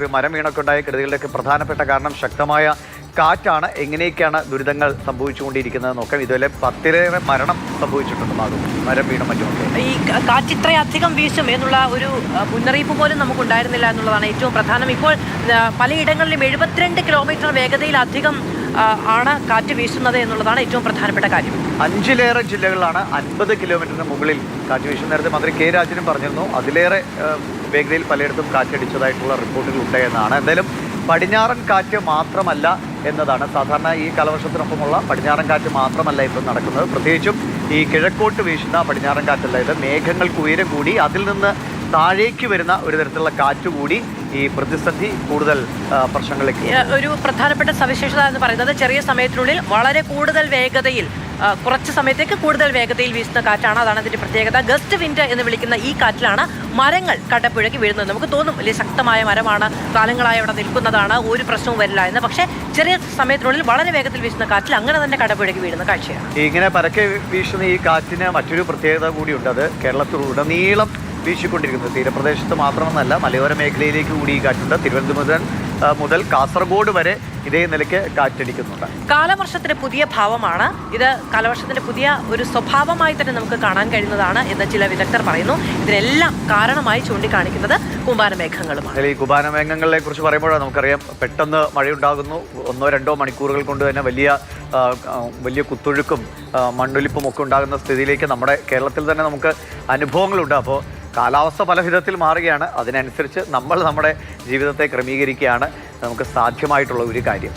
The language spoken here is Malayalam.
ഇപ്പോൾ മരം വീണൊക്കെ ഉണ്ടായ കെടുതികളുടെയൊക്കെ പ്രധാനപ്പെട്ട കാരണം ശക്തമായ കാറ്റാണ്. എങ്ങനെയൊക്കെയാണ് ദുരിതങ്ങൾ സംഭവിച്ചുകൊണ്ടിരിക്കുന്നത് നോക്കാം. ഇതുപോലെ 10-ലേറെ മരണം സംഭവിച്ചിട്ടുണ്ട് മരം വീണ മറ്റുമൊക്കെ. ഈ കാറ്റ് ഇത്രയധികം വീശും എന്നുള്ള ഒരു മുന്നറിയിപ്പ് പോലും നമുക്കുണ്ടായിരുന്നില്ല എന്നുള്ളതാണ് ഏറ്റവും പ്രധാനം. ഇപ്പോൾ പലയിടങ്ങളിലും 72 കിലോമീറ്റർ വേഗതയിലധികം ആണ് കാറ്റ് വീശുന്നത് എന്നുള്ളതാണ് ഏറ്റവും പ്രധാനപ്പെട്ട കാര്യം. 5-ലേറെ ജില്ലകളിലാണ് 50 കിലോമീറ്ററിന് മുകളിൽ കാറ്റ് വീശും. നേരത്തെ മന്ത്രി കെ രാജനും പറഞ്ഞിരുന്നു അതിലേറെ വേഗതയിൽ പലയിടത്തും കാറ്റടിച്ചതായിട്ടുള്ള റിപ്പോർട്ടുകൾ ഉണ്ടായെന്നാണ്. എന്തായാലും പടിഞ്ഞാറൻ കാറ്റ് മാത്രമല്ല എന്നതാണ് സാധാരണ ഈ കാലവർഷത്തിനൊപ്പമുള്ള പടിഞ്ഞാറൻ കാറ്റ് മാത്രമല്ല ഇപ്പം നടക്കുന്നത്. പ്രത്യേകിച്ചും ഈ കിഴക്കോട്ട് വീശുന്ന പടിഞ്ഞാറൻ കാറ്റല്ല ഇത്. മേഘങ്ങൾക്ക് ഉയരം കൂടി അതിൽ നിന്ന് താഴേക്ക് വരുന്ന ഒരു തരത്തിലുള്ള കാറ്റ് കൂടി ഈ പ്രതിസന്ധി കൂടുതൽ പ്രശ്നങ്ങളിലേക്ക്. ഒരു പ്രധാനപ്പെട്ട സവിശേഷത എന്ന് പറയുന്നത് ചെറിയ സമയത്തിനുള്ളിൽ വളരെ കൂടുതൽ വേഗതയിൽ കുറച്ച് സമയത്തേക്ക് കൂടുതൽ വേഗതയിൽ വീശുന്ന കാറ്റാണ്. അതാണ് അതിൻ്റെ പ്രത്യേകത. ഗസ്റ്റ് വിൻഡ് എന്ന് വിളിക്കുന്ന ഈ കാറ്റിലാണ് മരങ്ങൾ കടപുഴകി വീഴുന്നത്. നമുക്ക് തോന്നും വലിയ ശക്തമായ മരമാണ്, കാലങ്ങളായി അവിടെ നിൽക്കുന്നതാണ്, ഒരു പ്രശ്നവും വരില്ല എന്ന്. പക്ഷേ ചെറിയ സമയത്തിനുള്ളിൽ വളരെ വേഗത്തിൽ വീശുന്ന കാറ്റിൽ അങ്ങനെ തന്നെ കടപുഴകി വീഴുന്ന കാഴ്ചയാണ്. ഇങ്ങനെ പരക്കെ വീശുന്ന ഈ കാറ്റിന് മറ്റൊരു പ്രത്യേകത കൂടിയുണ്ട്. അത് കേരളത്തിലുടനീളം വീശിക്കൊണ്ടിരിക്കുന്നത്. തീരപ്രദേശത്ത് മാത്രമെന്നല്ല, മലയോര മേഖലയിലേക്ക് കൂടി ഈ കാറ്റുണ്ട്. തിരുവനന്തപുരം മുതൽ കാസർഗോഡ് വരെ ഇതേ നിലയ്ക്ക് കാറ്റടിക്കുന്നുണ്ട്. കാലവർഷത്തിന്റെ പുതിയ ഭാവമാണ് ഇത്. കാലവർഷത്തിന്റെ പുതിയ ഒരു സ്വഭാവമായി തന്നെ നമുക്ക് കാണാൻ കഴിയുന്നതാണ് എന്ന് ചില വിദഗ്ധർ പറയുന്നു. ഇതിനെല്ലാം കാരണമായി ചൂണ്ടിക്കാണിക്കുന്നത് കൂമ്പാരമേഘങ്ങളുമാണ്. ഈ കൂമ്പാരമേഘങ്ങളെ കുറിച്ച് പറയുമ്പോഴാണ് നമുക്കറിയാം പെട്ടെന്ന് മഴയുണ്ടാകുന്നു. 1-2 മണിക്കൂറുകൾ കൊണ്ട് തന്നെ വലിയ കുത്തൊഴുക്കും മണ്ണൊലിപ്പും ഒക്കെ ഉണ്ടാകുന്ന സ്ഥിതിയിലേക്ക് നമ്മുടെ കേരളത്തിൽ തന്നെ നമുക്ക് അനുഭവങ്ങളുണ്ട്. അപ്പോൾ കാലാവസ്ഥ പല വിധത്തിൽ മാറുകയാണ്. അതിനനുസരിച്ച് നമ്മൾ നമ്മുടെ ജീവിതത്തെ ക്രമീകരിക്കുകയാണ് നമുക്ക് സാധ്യമായിട്ടുള്ള ഒരു കാര്യം.